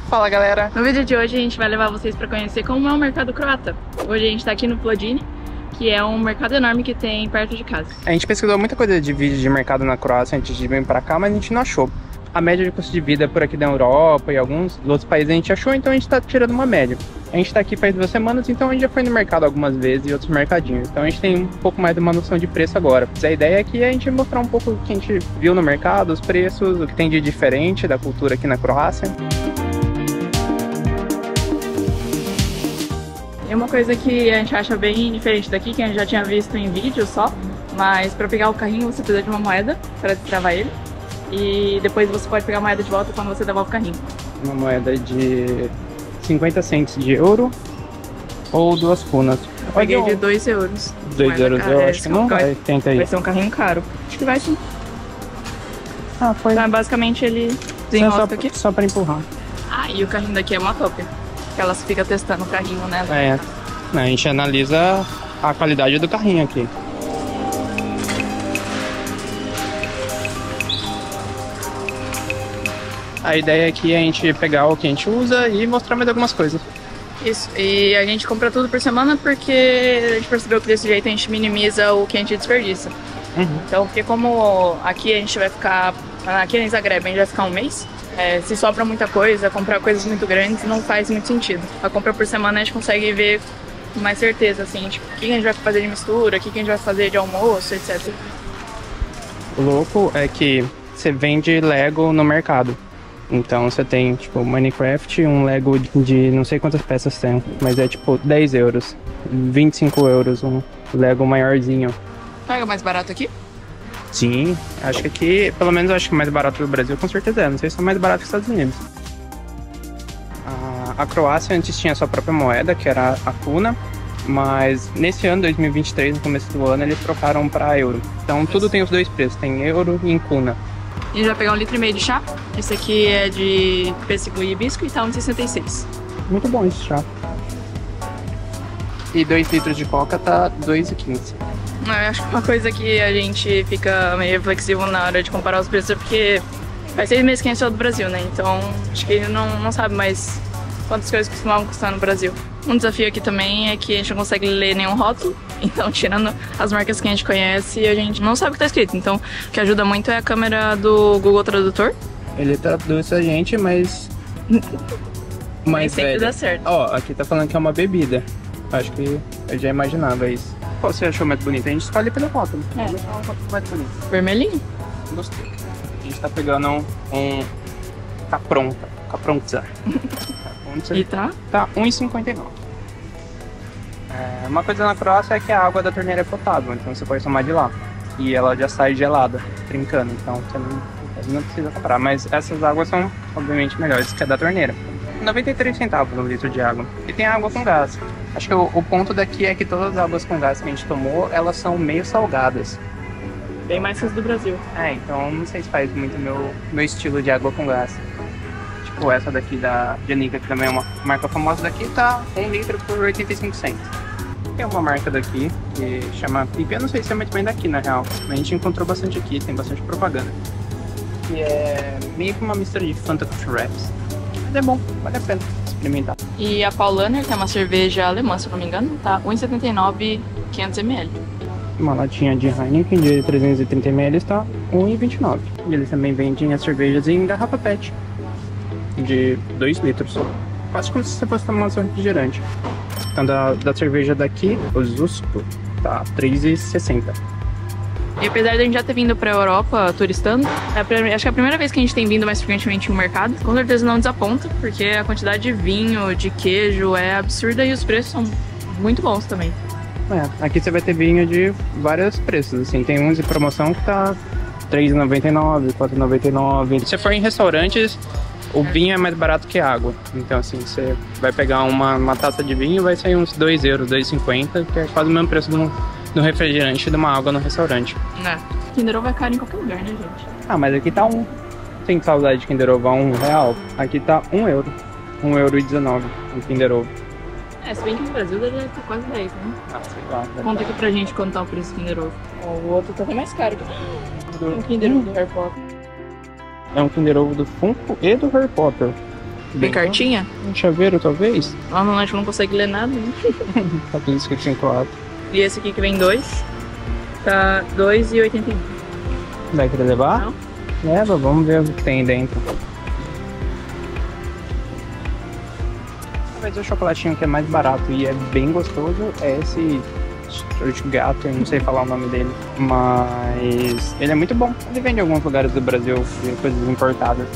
Fala galera! No vídeo de hoje a gente vai levar vocês para conhecer como é o mercado croata. Hoje a gente tá aqui no Plodine, que é um mercado enorme que tem perto de casa. A gente pesquisou muita coisa de vídeo de mercado na Croácia antes de vir pra cá, mas a gente não achou. A média de custo de vida por aqui da Europa e alguns outros países a gente achou, então a gente tá tirando uma média. A gente tá aqui faz 2 semanas, então a gente já foi no mercado algumas vezes e outros mercadinhos. Então a gente tem um pouco mais de uma noção de preço agora. Mas a ideia é que a gente mostrar um pouco o que a gente viu no mercado, os preços, o que tem de diferente da cultura aqui na Croácia. E uma coisa que a gente acha bem diferente daqui, que a gente já tinha visto em vídeo só, mas para pegar o carrinho você precisa de uma moeda para destravar ele. E depois você pode pegar a moeda de volta quando você devolve o carrinho. Uma moeda de 50 cents de euro ou 2 kunas. Eu peguei de 2 euros. 2 euros eu acho que não vai. Tenta aí. Vai ser um carrinho caro. Acho que vai sim. Ah, foi. Então, basicamente ele desenrosca aqui. Só para empurrar. Ah, e o carrinho daqui é uma top. Que ela fica testando o carrinho, né? É. A gente analisa a qualidade do carrinho aqui. A ideia aqui é a gente pegar o que a gente usa e mostrar mais algumas coisas. Isso, e a gente compra tudo por semana porque a gente percebeu que desse jeito a gente minimiza o que a gente desperdiça. Então, porque como aqui a gente vai ficar, aqui em Zagreb a gente vai ficar um mês, se sobra muita coisa, comprar coisas muito grandes não faz muito sentido. A compra por semana a gente consegue ver com mais certeza, assim, tipo, o que a gente vai fazer de mistura, o que a gente vai fazer de almoço, etc. O louco é que você vende Lego no mercado. Então você tem, tipo, Minecraft, um Lego de não sei quantas peças tem, mas é tipo 10 euros, 25 euros, um Lego maiorzinho. Pega mais barato aqui? Sim, acho que aqui, pelo menos eu acho que mais barato do Brasil, com certeza é, não sei se é mais barato que os Estados Unidos. A Croácia antes tinha sua própria moeda, que era a kuna, mas nesse ano, 2023, no começo do ano, eles trocaram para euro. Então tudo tem os dois preços, tem euro e em kuna. A gente vai pegar 1,5 litro de chá. Esse aqui é de pêssego e hibisco e tá 1,66. Muito bom esse chá. E 2 litros de coca tá 2,15. Eu acho que uma coisa que a gente fica meio reflexivo na hora de comparar os preços é porque faz 6 meses que a gente saiu do Brasil, né? Então acho que não sabe mais quantas coisas costumavam custar no Brasil. Um desafio aqui também é que a gente não consegue ler nenhum rótulo, então tirando as marcas que a gente conhece, a gente não sabe o que tá escrito. Então o que ajuda muito é a câmera do Google Tradutor. Ele traduz a gente, mas Nem sempre dá certo. Ó, aqui tá falando que é uma bebida. Acho que eu já imaginava isso. Qual você achou mais bonito? A gente escolhe pelo rótulo. É. Vou deixar um rótulo mais bonito. Vermelhinho? Gostei. A gente tá pegando um Capronta. Capronta. E tá? Tá 1,59. Uma coisa na Croácia é que a água da torneira é potável, então você pode tomar de lá. E ela já sai gelada, trincando, então você não precisa comprar. Mas essas águas são, obviamente, melhores que a da torneira. 93 centavos um litro de água. E tem água com gás. Acho que o ponto daqui é que todas as águas com gás que a gente tomou, elas são meio salgadas. Bem mais que as do Brasil. Então não sei se faz muito meu estilo de água com gás. Tipo essa daqui da Janica, que também é uma marca famosa daqui, tá 1 litro por 85 cents. Tem uma marca daqui que chama Pipi, eu não sei se é muito bem daqui na real, mas a gente encontrou bastante aqui, tem bastante propaganda. Que é meio que uma mistura de Fanta com Schweppes. Mas é bom, vale a pena experimentar. E a Paulaner, que é uma cerveja alemã, se eu não me engano, tá 1,79 500 ml. Uma latinha de Heineken de 330 ml está 1,29. E eles também vendem as cervejas em garrafa PET de 2 litros. Quase como se você fosse tomar um refrigerante. Então da cerveja daqui, o Zusko, tá 3,60. E apesar de a gente já ter vindo pra Europa turistando, acho que é a primeira vez que a gente tem vindo mais frequentemente no mercado. Com certeza não desaponta, porque a quantidade de vinho, de queijo é absurda e os preços são muito bons também. Aqui você vai ter vinho de vários preços, assim, tem uns de promoção que tá R$3,99, R$4,99. Se você for em restaurantes, o vinho é mais barato que a água. Então assim, você vai pegar uma taça de vinho, vai sair uns 2 euros, 2,50, que é quase o mesmo preço do refrigerante e de uma água no restaurante. Kinder Ovo é caro em qualquer lugar, né, gente? Mas aqui tá Tem saudade de Kinder Ovo a R$1. Aqui tá 1 euro. €1,19 um Kinder Ovo. Se bem que no Brasil deve ter quase 10, né? Sei lá. Conta aqui pra gente quanto tá o preço do Kinder Ovo. O outro tá até mais caro. Um Kinder Ovo do Harry Potter. É um Kinder Ovo do Funko e do Harry Potter. Tem cartinha? Um chaveiro, talvez? Lá no lanche não consegue ler nada, né? Tá tudo escrito em croata. E esse aqui que vem 2, tá R$2,81. Vai querer levar? Não. Leva, vamos ver o que tem dentro. Talvez o chocolatinho que é mais barato e é bem gostoso é esse Stuttgart, não sei falar o nome dele, mas ele é muito bom. Ele vende em alguns lugares do Brasil, coisas importadas.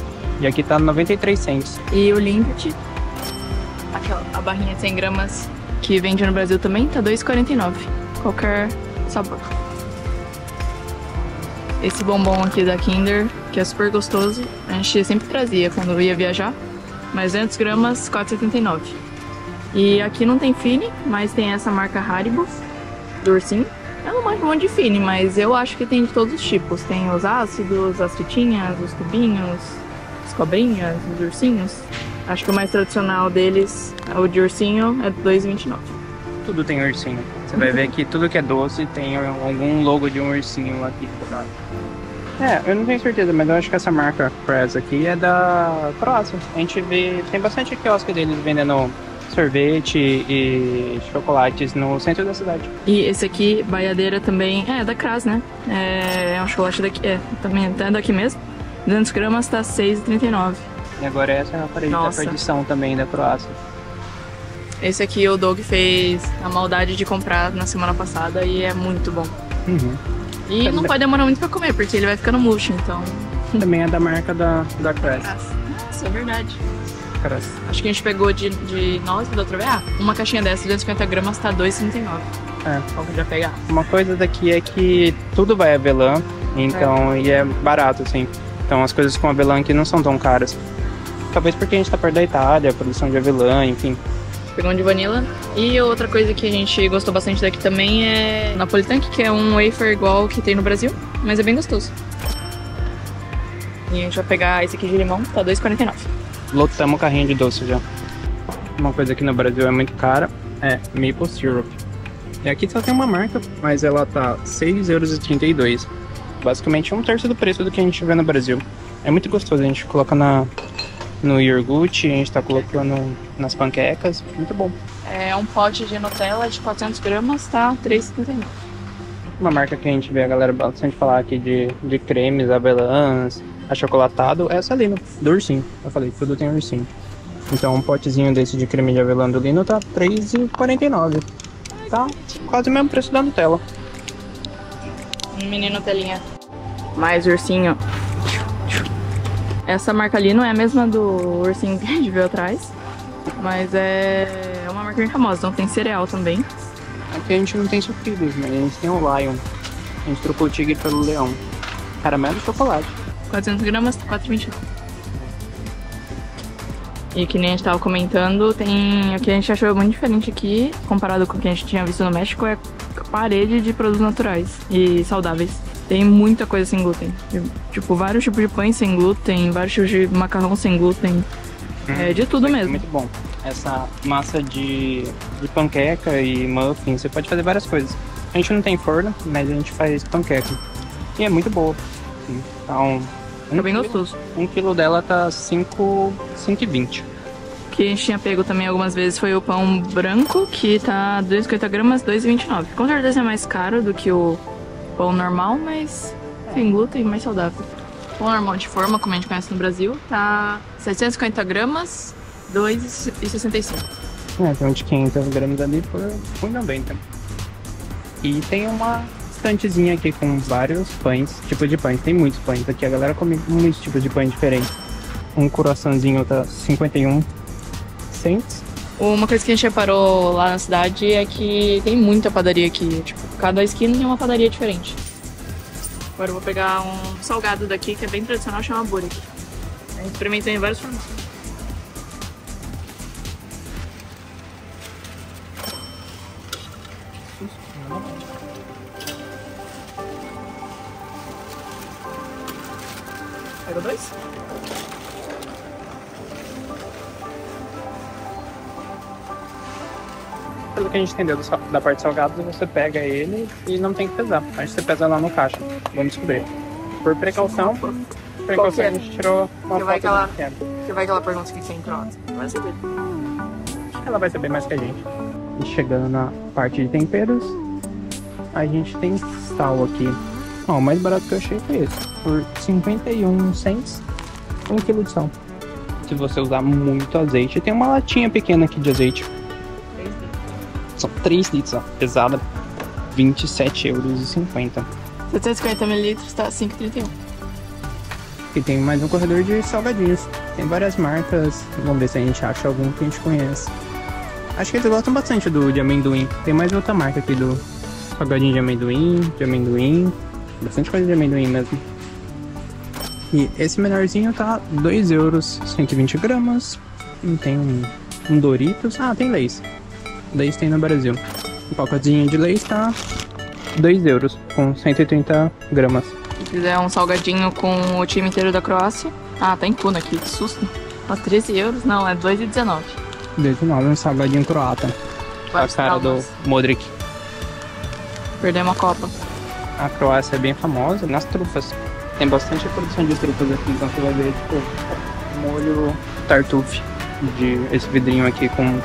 E aqui tá 93 cents. E o Limpet, a barrinha de 100 gramas que vende no Brasil também, tá R$2,49. Qualquer sabor. Esse bombom aqui da Kinder, que é super gostoso, a gente sempre trazia quando ia viajar. Mais 200 gramas, R$4,79. E aqui não tem Fini, mas tem essa marca Haribo, do ursinho. Eu não manjo um monte de Fini, mas eu acho que tem de todos os tipos. Tem os ácidos, as fitinhas, os tubinhos, as cobrinhas, os ursinhos. Acho que o mais tradicional deles, o de ursinho, é R$2,29. Tudo tem ursinho. Você vai ver que tudo que é doce tem algum logo de um ursinho aqui. Eu não tenho certeza, mas eu acho que essa marca Press aqui é da Croácia. A gente vê, tem bastante quiosque deles vendendo sorvete e chocolates no centro da cidade. E esse aqui, baiadeira também, é da Kras, né? É um chocolate daqui, também é daqui mesmo. 200 gramas tá R$6,39. E agora essa é a parede da perdição também da Croácia. Esse aqui o Doug fez a maldade de comprar na semana passada e é muito bom. Uhum. E não pode demorar muito pra comer, porque ele vai ficando murcho, então... Também é da marca da Kras. Nossa, é verdade. Kras. Acho que a gente pegou de nossa, da outra vez. Uma caixinha dessa, 250 gramas, tá R$2,39. Qual que já pegar? Uma coisa daqui é que tudo vai avelã, então, e é barato, assim. Então as coisas com avelã aqui não são tão caras. Talvez porque a gente tá perto da Itália, produção de avelã, enfim. Pegou um de vanilla. E outra coisa que a gente gostou bastante daqui também é Napolitan, que é um wafer igual que tem no Brasil, mas é bem gostoso. E a gente vai pegar esse aqui de limão, tá R$2,49. Lotamos o carrinho de doce já. Uma coisa aqui no Brasil é muito cara, é Maple Syrup. E aqui só tem uma marca, mas ela tá €6,32. Basicamente 1/3 do preço do que a gente vê no Brasil. É muito gostoso, a gente coloca no iogurte, a gente tá colocando nas panquecas, muito bom. É um pote de Nutella de 400 gramas, tá R$3,79. Uma marca que a gente vê a galera bastante falar aqui de cremes, avelãs, achocolatado, é essa Lino, do ursinho. Eu falei, tudo tem ursinho. Então um potezinho desse de creme de avelã do Lino tá R$3,49. Tá quase o mesmo preço da Nutella. Mini Nutelinha. Mais ursinho. Essa marca ali não é a mesma do ursinho que a gente viu atrás, mas é uma marca bem famosa, então tem cereal também. Aqui a gente não tem sucrilhos, mas a gente tem o Lion. A gente trocou o tigre pelo leão. Caramelo e chocolate. 400 gramas, R$4,29. E que nem a gente tava comentando, tem o que a gente achou muito diferente aqui, comparado com o que a gente tinha visto no México, é a parede de produtos naturais e saudáveis. Tem muita coisa sem glúten. Tipo, vários tipos de pães sem glúten, vários tipos de macarrão sem glúten. É de tudo mesmo. Muito bom. Essa massa de panqueca e muffin, você pode fazer várias coisas. A gente não tem forno, mas a gente faz panqueca. E é muito boa. Então, é bem gostoso. 1 quilo dela tá R$5,20. O que a gente tinha pego também algumas vezes foi o pão branco, que tá 250 gramas, R$2,29. Com certeza é mais caro do que o pão normal, mas sem glúten e mais saudável. Pão normal de forma, como a gente conhece no Brasil, tá 750 gramas, R$2,65. Tem um de 500 gramas ali por R$1,90. E tem uma estantezinha aqui com vários pães, tipos de pães. Tem muitos pães aqui, a galera come muitos tipos de pães diferentes. Um croissantzinho tá 51 cents. Uma coisa que a gente reparou lá na cidade é que tem muita padaria aqui. Tipo, cada esquina tem uma padaria diferente. Agora eu vou pegar um salgado daqui, que é bem tradicional, chama Burek. A gente experimentou em vários formatos. Pega 2? Pelo que a gente entendeu da parte salgada, você pega ele e não tem que pesar. A gente pesa lá no caixa. Vamos descobrir. Por precaução, precaução, a gente tirou uma Que vai foto que ela pergunta o que tem em Croácia. Vai saber. Acho que ela vai saber mais que a gente. E chegando na parte de temperos, a gente tem sal aqui. Ó, o mais barato que eu achei foi esse. Por 51 cents, 1 kg de sal. Se você usar muito azeite, tem uma latinha pequena aqui de azeite. São 3 litros, ó. Pesada, €27,50. 750 ml tá 5,31. E tem mais um corredor de salgadinhos. Tem várias marcas. Vamos ver se a gente acha algum que a gente conhece. Acho que eles gostam bastante do de amendoim. Tem mais outra marca aqui do salgadinho de amendoim. Bastante coisa de amendoim mesmo. E esse menorzinho tá €2, 120 gramas. E tem um Doritos. Ah, tem Lay's. Lay's tem no Brasil. Um pacotinho de Lay's tá €2, com 130 gramas. Se quiser um salgadinho com o time inteiro da Croácia. Ah, tá em Kuna aqui, que susto. Mas €13? Não, é $2,19. $2,19, um salgadinho croata. A cara do Modric. Perdemos a Copa. A Croácia é bem famosa nas trufas. Tem bastante produção de trufas aqui, então você vai ver, tipo, molho tartuffe. Esse vidrinho aqui com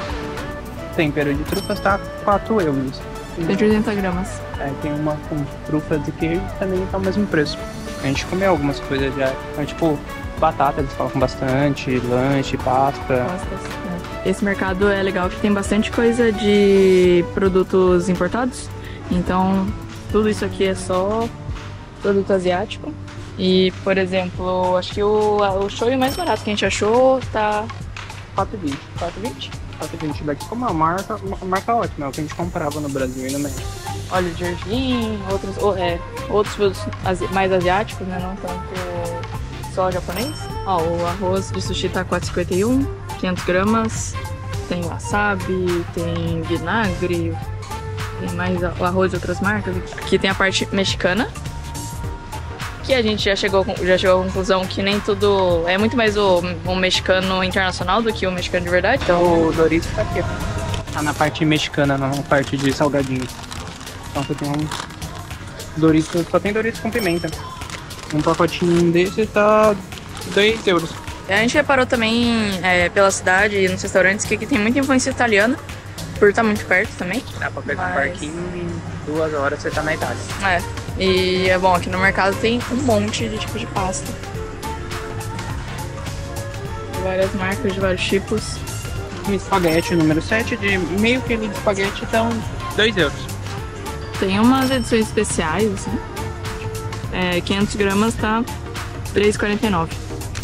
tempero de trufas tá €4. 180 gramas. É, tem uma com trufas de queijo que também tá o mesmo preço. A gente comeu algumas coisas já, então, tipo, batata eles colocam bastante, lanche, pasta. Esse mercado é legal que tem bastante coisa de produtos importados. Então, tudo isso aqui é só produto asiático. E, por exemplo, acho que o shoyu mais barato que a gente achou tá R$4,20. R$4,20 daqui como uma marca ótima, é o que a gente comprava no Brasil e no México. Óleo de gergelim, outros produtos mais asiáticos, né? Não tanto só japonês. Ó, o arroz de sushi tá R$4,51, 500 gramas. Tem wasabi, tem vinagre, tem mais o arroz de outras marcas. Aqui tem a parte mexicana, que a gente já chegou à conclusão que nem tudo... É muito mais o mexicano internacional do que o mexicano de verdade. Então o Doritos tá aqui, tá na parte mexicana, na parte de salgadinho. Então você tem um Doritos, só tem Doritos com pimenta. Um pacotinho desse tá €2. A gente reparou também pela cidade e nos restaurantes que aqui tem muita influência italiana, por estar muito perto também. Dá pra pegar um parquinho e em 2 horas você tá na Itália. E é bom, aqui no mercado tem um monte de tipo de pasta. Várias marcas de vários tipos. Um espaguete número 7 de meio quilo de espaguete, então €2. Tem umas edições especiais, assim. 500 gramas tá R$3,49.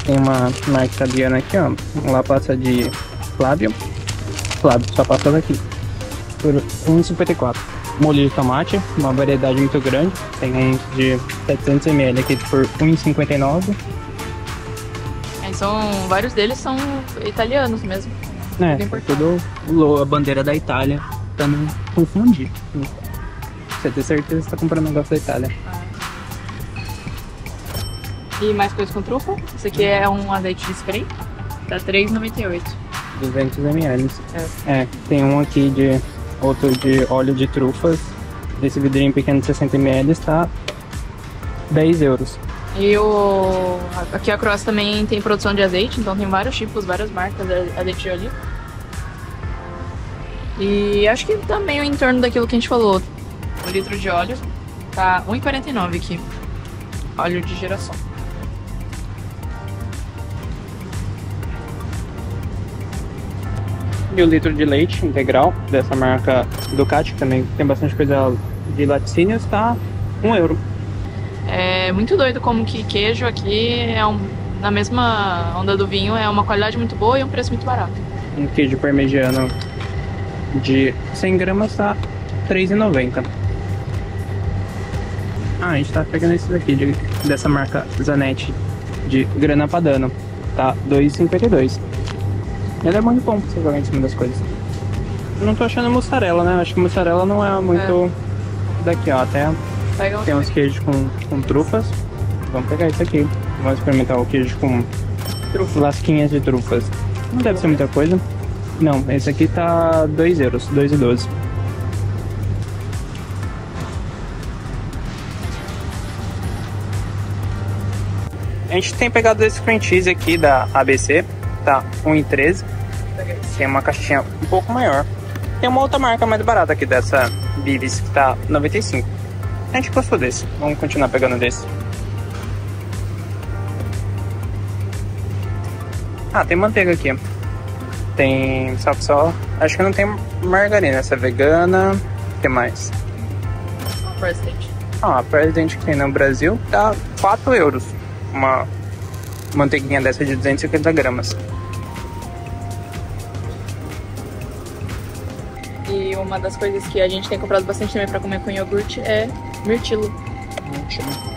Tem uma marca italiana aqui, ó. Uma pasta de Flávio, só pasta daqui. Por R$1,54. Molho de tomate, uma variedade muito grande. Tem uns de 700 ml aqui por R$1,59. Vários deles são italianos mesmo. Tudo a bandeira da Itália, pra não confundir. Você ter certeza que você tá comprando um negócio da Itália. E mais coisas com trufa. Esse aqui é um azeite de spray. Tá R$3,98. 200 ml. Tem um aqui outro de óleo de trufas. Esse vidrinho pequeno de 60 ml tá €10. E aqui a Croácia também tem produção de azeite, então tem vários tipos, várias marcas de azeite de oliva. E acho que também em torno daquilo que a gente falou. O litro de óleo tá R$1,49 aqui. Óleo de girassol. E o litro de leite integral dessa marca Ducati, que também tem bastante coisa de laticínios, tá €1. É muito doido como que queijo aqui na mesma onda do vinho, é uma qualidade muito boa e um preço muito barato. Um queijo parmegiano de 100 gramas tá R$3,90. A gente tá pegando esse daqui dessa marca Zanetti de grana padano, tá R$2,52. Ele é muito bom pra você jogar em cima das coisas. Eu não tô achando mussarela, né? Acho que mussarela não é muito daqui, ó. Até tem uns queijos com trufas. Vamos pegar isso aqui. Vamos experimentar o queijo com lasquinhas de trufas. Não deve ser muita coisa. Não, esse aqui tá €2, R$2,12. A gente tem pegado esse cream cheese aqui da ABC, tá R$1,13. Tem uma caixinha um pouco maior. Tem uma outra marca mais barata aqui dessa Bibis que tá R$95. A gente gostou desse, vamos continuar pegando desse. Ah, tem manteiga aqui. Tem sal. Acho que não tem margarina, essa é vegana. O que mais? President. A President que tem no Brasil tá €4. Uma manteiguinha dessa de 250 gramas. E uma das coisas que a gente tem comprado bastante também pra comer com iogurte é mirtilo.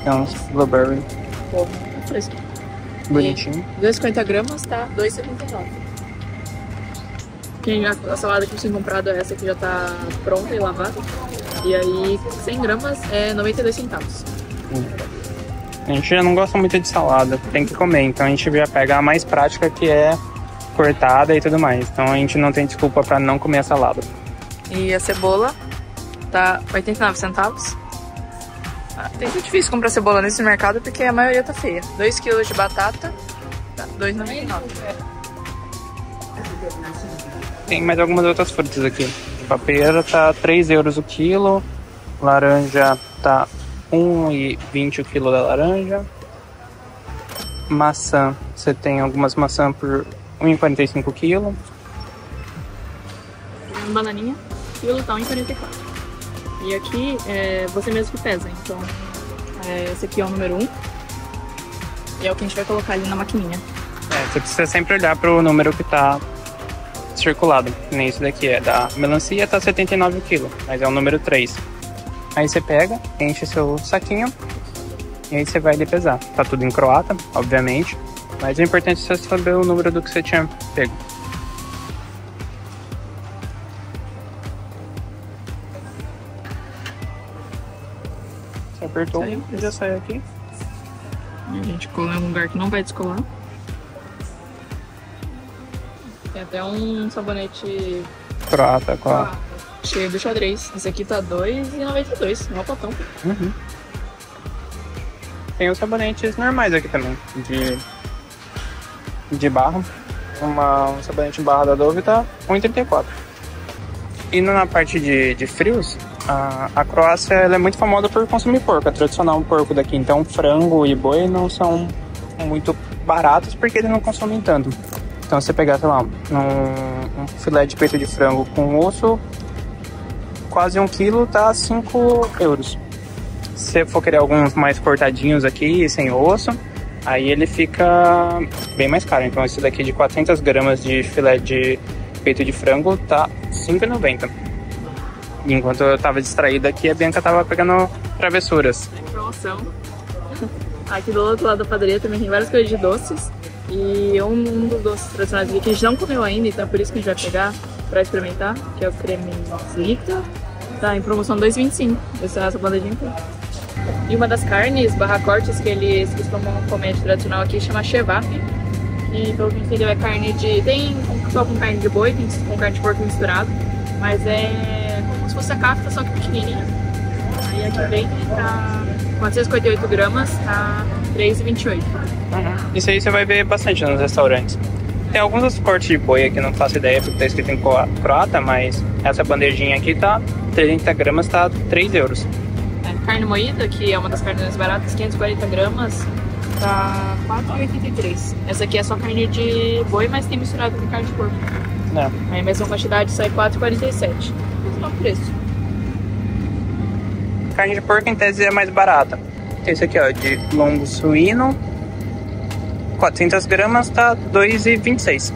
Então, blueberry. Pô, fresco. Bonitinho. 250 gramas tá R$2,79. A salada que a gente tem comprado é essa que já tá pronta e lavada. E aí 100 gramas é 92 centavos. A gente já não gosta muito de salada, tem que comer, então a gente já pega a mais prática, que é cortada e tudo mais. Então a gente não tem desculpa pra não comer a salada. E a cebola tá 89 centavos. Tem sido difícil comprar cebola nesse mercado porque a maioria tá feia. 2 kg de batata tá R$2,99. Tem mais algumas outras frutas aqui. Papeira tá €3 o quilo. Laranja tá R$1,20 o quilo da laranja. Maçã, você tem algumas maçãs por R$1,45 o quilo. Bananinha, o quilo tá R$1,44. E aqui é você mesmo que pesa, então esse aqui é o número 1. E é o que a gente vai colocar ali na maquininha. Você precisa sempre olhar pro número que tá circulado. Nem isso daqui é da melancia, tá 79 o quilo, mas é o número 3. Aí você pega, enche seu saquinho e aí você vai ali pesar. Tá tudo em croata, obviamente, mas o importante é você saber o número do que você tinha pego. Você apertou, Saiu. Já saiu aqui. A gente cola em um lugar que não vai descolar. Tem até um sabonete Croata, com a... cheio do xadrez. Esse aqui tá R$2,92, um potão. Uhum. Tem os sabonetes normais aqui também, de barra. Um sabonete em barra da Dove tá R$1,34. Indo na parte de frios, a Croácia ela é muito famosa por consumir porco, é tradicional um porco daqui. Então frango e boi não são muito baratos porque eles não consomem tanto. Então se você pegar, sei lá, um filé de peito de frango com osso, quase 1 quilo tá €5. Se você for querer alguns mais cortadinhos aqui, sem osso, aí ele fica bem mais caro. Então esse daqui de 400 gramas de filé de peito de frango tá R$5,90. Enquanto eu tava distraído aqui, a Bianca tava pegando travessuras. Tem promoção. Aqui do outro lado da padaria também tem várias coisas de doces. E um dos doces tradicionais aqui que a gente não comeu ainda, então por isso que a gente vai pegar pra experimentar, que é o creme Slita. Tá em promoção R$2,25. Essa bandejinha aqui. E uma das carnes, barra cortes, que eles costumam comer de tradicional aqui, chama chevap. E pelo que entendeu é carne de... Tem só com carne de boi, tem com carne de porco misturado. Mas é como se fosse a kafta, só que pequenininha. Aí aqui vem tá 458 gramas, tá R$3,28. Isso aí você vai ver bastante nos restaurantes. Tem alguns dos cortes de boi aqui, não faço ideia porque tá escrito em croata, mas essa bandejinha aqui tá 30 gramas, tá €3. Carne moída, que é uma das carnes mais baratas, 540 gramas, tá R$4,83. Essa aqui é só carne de boi, mas tem misturado com carne de porco. Aí a mesma quantidade sai R$4,47. Esse é o preço. Carne de porco em tese é mais barata. Tem esse aqui, ó, de lombo suíno, 400 gramas tá R$2,26.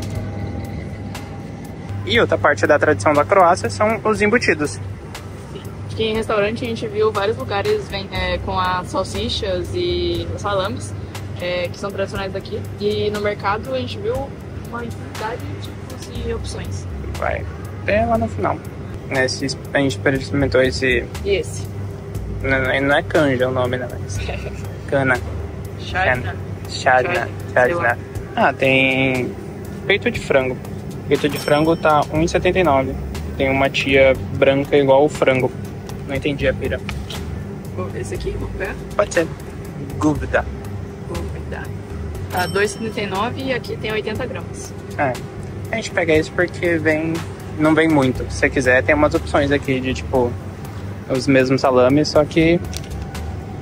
E outra parte da tradição da Croácia são os embutidos. Aqui em restaurante a gente viu vários lugares com as salsichas e salames, que são tradicionais daqui. E no mercado a gente viu uma infinidade de tipos e opções. Vai até lá no final. A gente experimentou esse... E esse? Não é canja o nome, né? Mas... Cana. Chadna. Tem peito de frango. Peito de frango tá R$1,79. Tem uma tia branca igual o frango. Não entendi a pira. Esse aqui, vamos ver? Pode ser. Gúvida. Tá 2,79 e aqui tem 80 gramas. É, a gente pega esse porque não vem muito. Se você quiser, tem umas opções aqui de tipo os mesmos salames, só que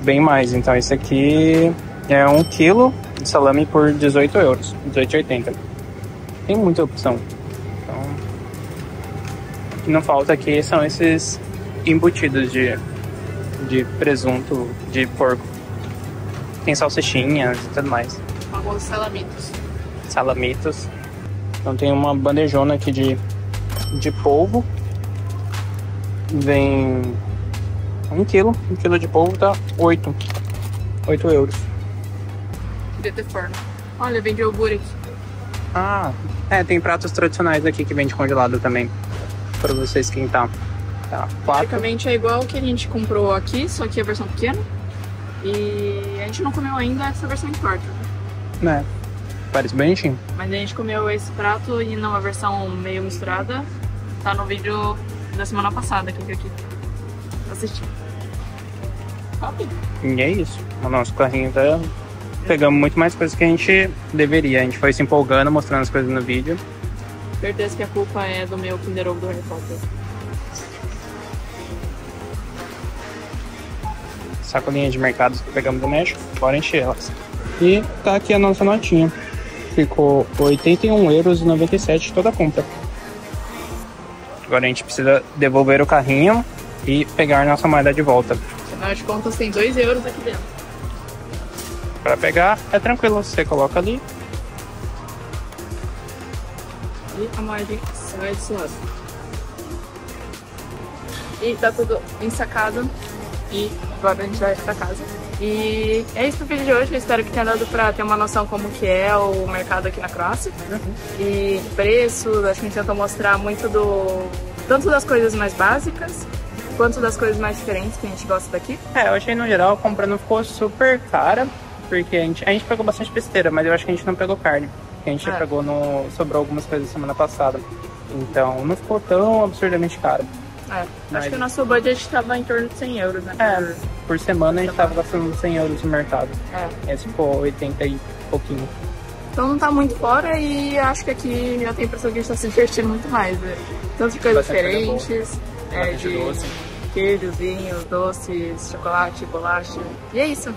bem mais. Então esse aqui é 1 kg de salame por 18 euros, 18,80. Tem muita opção. Então, o que não falta aqui são esses embutidos de presunto, de porco. Tem salsichinhas e tudo mais. Famosos salamitos. Salamitos. Então tem uma bandejona aqui de polvo. Vem 1 kg. 1 kg de polvo tá 8 euros. Queria ter forno. Olha, vem de iogurte aqui. Ah, tem pratos tradicionais aqui que vende congelado também. Pra você esquentar. Tá, 4. Praticamente é igual o que a gente comprou aqui, só que a versão pequena. E a gente não comeu ainda essa versão em torta. Né? Parece bonitinho. Mas a gente comeu esse prato e numa versão meio misturada. Tá no vídeo da semana passada, clica aqui. Assistir. E é isso. O nosso carrinho tá... Pegamos muito mais coisas que a gente deveria. A gente foi se empolgando, mostrando as coisas no vídeo. Certeza que a culpa é do meu Kinder Ovo do Harry Potter. Sacolinha de mercados que pegamos do México. Bora encher elas. E tá aqui a nossa notinha. Ficou 81,97 € toda a compra. Agora a gente precisa devolver o carrinho e pegar nossa moeda de volta. Afinal de contas tem 2 euros aqui dentro. Para pegar é tranquilo, você coloca ali. E a moeda sai de suas. E tá tudo ensacado. E agora a gente vai pra casa. E é isso pro vídeo de hoje. Eu espero que tenha dado pra ter uma noção como que é o mercado aqui na Croácia. E preço, acho que a gente tentou mostrar muito tanto das coisas mais básicas quanto das coisas mais diferentes que a gente gosta daqui. Eu achei no geral a compra não ficou super cara. Porque a gente pegou bastante besteira, mas eu acho que a gente não pegou carne. A gente pegou sobrou algumas coisas semana passada. Então não ficou tão absurdamente caro. Acho que o nosso budget estava em torno de 100 euros, né? Por semana a gente estava gastando 100 euros no mercado. Esse ficou 80 e pouquinho. Então não tá muito fora e acho que aqui já tem a impressão que a gente tá se divertindo muito mais. Né? Tanto de coisas diferentes, de doce. Queijos, vinhos, doces, chocolate, bolacha. E é isso.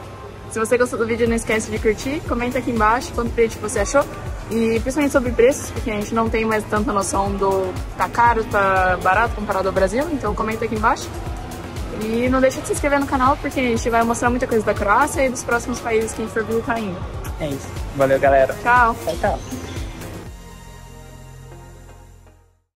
Se você gostou do vídeo, não esquece de curtir, comenta aqui embaixo quanto preço você achou. E principalmente sobre preços, porque a gente não tem mais tanta noção do tá caro, tá barato comparado ao Brasil. Então comenta aqui embaixo. E não deixa de se inscrever no canal, porque a gente vai mostrar muita coisa da Croácia e dos próximos países que a gente for visitar ainda. É isso. Valeu, galera. Tchau. Tchau.